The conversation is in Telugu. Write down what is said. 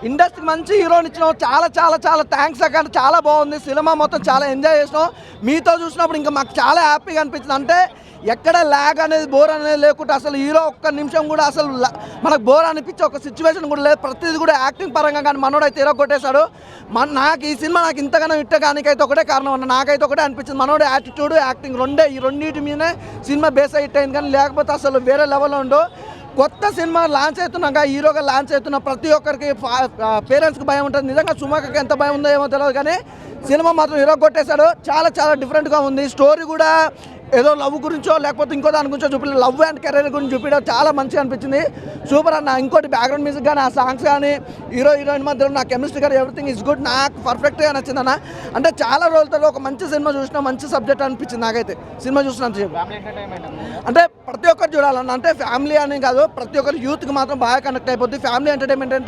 ఇండస్ట్రీకి మంచి హీరోని ఇచ్చినావు. చాలా చాలా చాలా థ్యాంక్స్ అక్క. చాలా బాగుంది సినిమా, మొత్తం చాలా ఎంజాయ్ చేసినాం. మీతో చూసినప్పుడు ఇంకా మాకు చాలా హ్యాపీగా అనిపించింది. అంటే ఎక్కడ ల్యాగ్ అనేది, బోర్ అనేది లేకుండా అసలు హీరో ఒక్క నిమిషం కూడా అసలు మనకు బోర్ అనిపించే ఒక సిచ్యువేషన్ కూడా లేదు. ప్రతిదీ కూడా యాక్టింగ్ పరంగా కానీ మనోడైతే హీరో కొట్టేశాడు. నాకు ఈ సినిమా నాకు ఇంతగానో ఇట్టగానికైతే ఒకటే కారణం అన్న, నాకైతే ఒకటే అనిపించింది. మనోడు యాటిట్యూడ్, యాక్టింగ్ ఈ రెండింటి మీదనే సినిమా బేస్ హిట్ అయింది. కానీ లేకపోతే అసలు వేరే లెవెల్లో ఉండు. కొత్త సినిమా లాంచ్ అవుతున్నాక హీరోగా లాంచ్ అవుతున్న ప్రతి ఒక్కరికి పేరెంట్స్కి భయం ఉంటుంది. నిజంగా సుమకకి ఎంత భయం ఉందో ఏమో తెలియదు, కానీ సినిమా మాత్రం హీరో కొట్టేశాడు. చాలా చాలా డిఫరెంట్గా ఉంది. స్టోరీ కూడా ఏదో లవ్ గురించో లేకపోతే ఇంకో దాని గురించో చూపించలేదు, లవ్ అండ్ కెరీర్ గురించి చూపించడం చాలా మంచిగా అనిపించింది. సూపర్ అన్న. ఇంకోటి బ్యాక్గ్రౌండ్ మ్యూజిక్ కానీ, ఆ సాంగ్స్ కానీ, హీరోయిన్ మధ్యలో నా కెమిస్ట్రీ కానీ ఎవ్రీథింగ్ ఈజ్ గుడ్. నాకు పర్ఫెక్ట్గా నచ్చింది అన్న. అంటే చాలా రోజులతో ఒక మంచి సినిమా చూసిన, మంచి సబ్జెక్ట్ అనిపించింది నాకైతే సినిమా చూసినంత. అంటే ప్రతి ఒక్కరు చూడాలన్న. అంటే ఫ్యామిలీ అని కాదు, ప్రతి ఒక్కరు యూత్కి మాత్రం బాగా కనెక్ట్ అయిపోద్ది. ఫ్యామిలీ ఎంటర్టైన్మెంట్ అంటే